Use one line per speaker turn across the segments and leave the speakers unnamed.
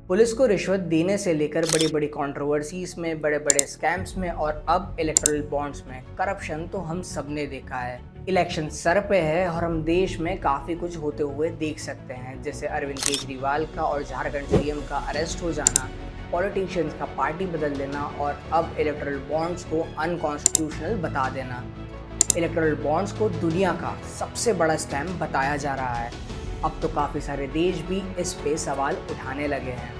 Police को रिश्वत देने से लेकर बड़ी बड़ी कंट्रोवर्सीज में, बड़े बड़े स्कैम्स में और अब इलेक्टोरल बॉन्ड्स में करप्शन तो हम सबने देखा है। इलेक्शन सर पे है और हम देश में काफ़ी कुछ होते हुए देख सकते हैं, जैसे अरविंद केजरीवाल का और झारखंड सीएम का अरेस्ट हो जाना, पॉलिटिशियंस का पार्टी बदल देना और अब इलेक्टोरल बॉन्ड्स को अनकॉन्स्टिट्यूशनल बता देना। इलेक्टोरल बॉन्ड्स को दुनिया का सबसे बड़ा स्कैम बताया जा रहा है। अब तो काफ़ी सारे देश भी इस पे सवाल उठाने लगे हैं।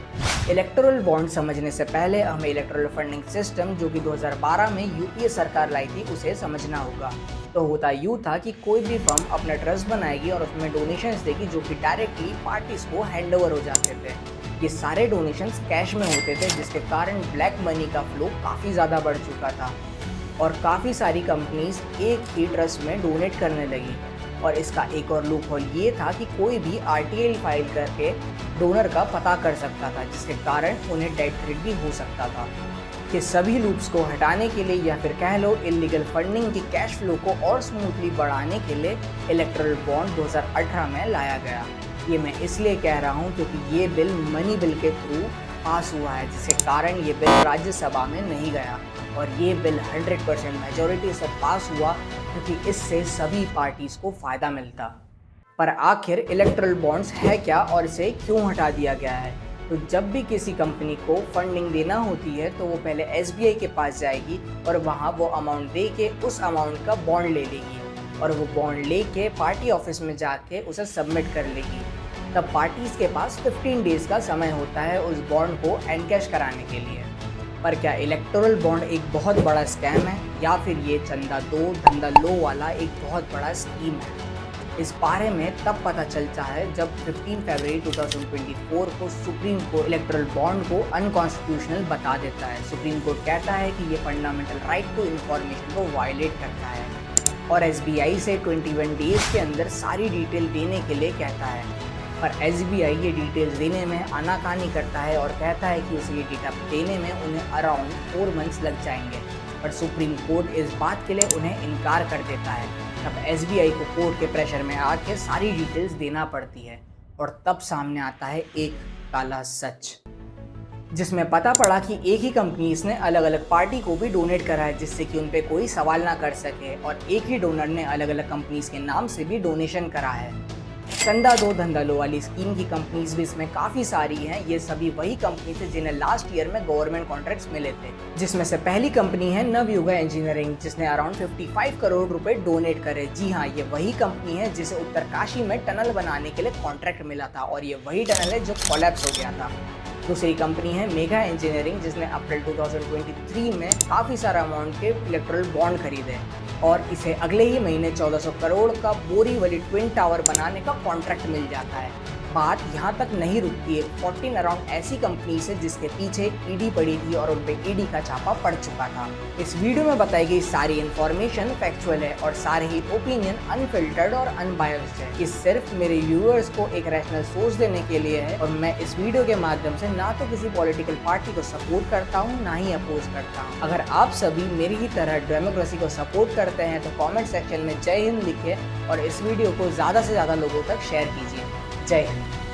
इलेक्टोरल बॉन्ड समझने से पहले हमें इलेक्टोरल फंडिंग सिस्टम, जो कि 2012 में यूपीए सरकार लाई थी, उसे समझना होगा। तो होता यूँ था कि कोई भी फर्म अपना ट्रस्ट बनाएगी और उसमें डोनेशंस देगी, जो कि डायरेक्टली पार्टीज को हैंडओवर हो जाते थे। ये सारे डोनेशंस कैश में होते थे, जिसके कारण ब्लैक मनी का फ्लो काफ़ी ज़्यादा बढ़ चुका था और काफ़ी सारी कंपनीज एक ही ट्रस्ट में डोनेट करने लगी। और इसका एक और लूप होल ये था कि कोई भी आरटीआई फाइल करके डोनर का पता कर सकता था, जिसके कारण उन्हें डेट क्रेडिट भी हो सकता था। कि सभी लूप्स को हटाने के लिए या फिर कह लो इलीगल फंडिंग की कैश फ्लो को और स्मूथली बढ़ाने के लिए इलेक्टोरल बॉन्ड 2018 में लाया गया। ये मैं इसलिए कह रहा हूँ क्योंकि ये बिल मनी बिल के थ्रू पास हुआ है, जिसके कारण ये बिल राज्यसभा में नहीं गया और ये बिल 100% मेजॉरिटी से पास हुआ, क्योंकि इससे सभी पार्टीज को फ़ायदा मिलता। पर आखिर इलेक्टोरल बॉन्ड्स है क्या और इसे क्यों हटा दिया गया है? तो जब भी किसी कंपनी को फंडिंग देना होती है तो वो पहले एसबीआई के पास जाएगी और वहाँ वो अमाउंट दे के उस अमाउंट का बॉन्ड ले लेगी और वो बॉन्ड लेके पार्टी ऑफिस में जाके उसे सबमिट कर लेगी। तब पार्टीज के पास 15 डेज का समय होता है उस बॉन्ड को एनकैश कराने के लिए। पर क्या इलेक्टोरल बॉन्ड एक बहुत बड़ा स्कैम है या फिर ये चंदा दो धंधा लो वाला एक बहुत बड़ा स्कीम है? इस बारे में तब पता चलता है जब 15 फरवरी 2024 को सुप्रीम कोर्ट इलेक्टोरल बॉन्ड को अनकॉन्स्टिट्यूशनल बता देता है। सुप्रीम कोर्ट कहता है कि ये फंडामेंटल राइट टू इन्फॉर्मेशन को वायलेट करता है और एसबीआई से 21 डेज के अंदर सारी डिटेल देने के लिए कहता है। पर एसबीआई ये डिटेल्स देने में आनाकानी करता है और कहता है कि उसे ये डेटा देने में उन्हें अराउंड 4 मंथ्स लग जाएंगे। पर सुप्रीम कोर्ट इस बात के लिए उन्हें इनकार कर देता है। तब एसबीआई को कोर्ट के प्रेशर में आके सारी डिटेल्स देना पड़ती है और तब सामने आता है एक काला सच, जिसमें पता पड़ा कि एक ही कंपनीज ने अलग अलग पार्टी को भी डोनेट करा है, जिससे कि उन पे कोई सवाल ना कर सके और एक ही डोनर ने अलग अलग कंपनीज के नाम से भी डोनेशन करा है। चंदा दो धंधा लो वाली स्कीम की कंपनीज भी इसमें काफ़ी सारी हैं। ये सभी वही कंपनी थे जिन्हें लास्ट ईयर में गवर्नमेंट कॉन्ट्रैक्ट्स मिले थे, जिसमें से पहली कंपनी है नवयुगा इंजीनियरिंग, जिसने अराउंड 55 करोड़ रुपए डोनेट करे। जी हाँ, ये वही कंपनी है जिसे उत्तरकाशी में टनल बनाने के लिए कॉन्ट्रैक्ट मिला था और ये वही टनल है जो कोलैप्स हो गया था। दूसरी कंपनी है मेगा इंजीनियरिंग, जिसने अप्रैल 2023 में काफ़ी सारा अमाउंट के इलेक्टोरल बॉन्ड खरीदे और इसे अगले ही महीने 1400 करोड़ का बोरीवली ट्विन टावर बनाने का कॉन्ट्रैक्ट मिल जाता है। बात यहाँ तक नहीं रुकती है। 14 अराउंड ऐसी कंपनी से जिसके पीछे ईडी पड़ी थी और उन पे ईडी का छापा पड़ चुका था। इस वीडियो में बताई गई सारी इन्फॉर्मेशन फैक्चुअल है और सारे ही ओपिनियन अनफिल्टर्ड और अनबायस्ड है। ये सिर्फ मेरे व्यूअर्स को एक रैशनल सोच देने के लिए है और मैं इस वीडियो के माध्यम से ना तो किसी पॉलिटिकल पार्टी को सपोर्ट करता हूँ ना ही अपोज करता हूँ। अगर आप सभी मेरी ही तरह डेमोक्रेसी को सपोर्ट करते हैं तो कॉमेंट सेक्शन में जय हिंद लिखिए और इस वीडियो को ज़्यादा से ज़्यादा लोगों तक शेयर कीजिए। जय हिंद।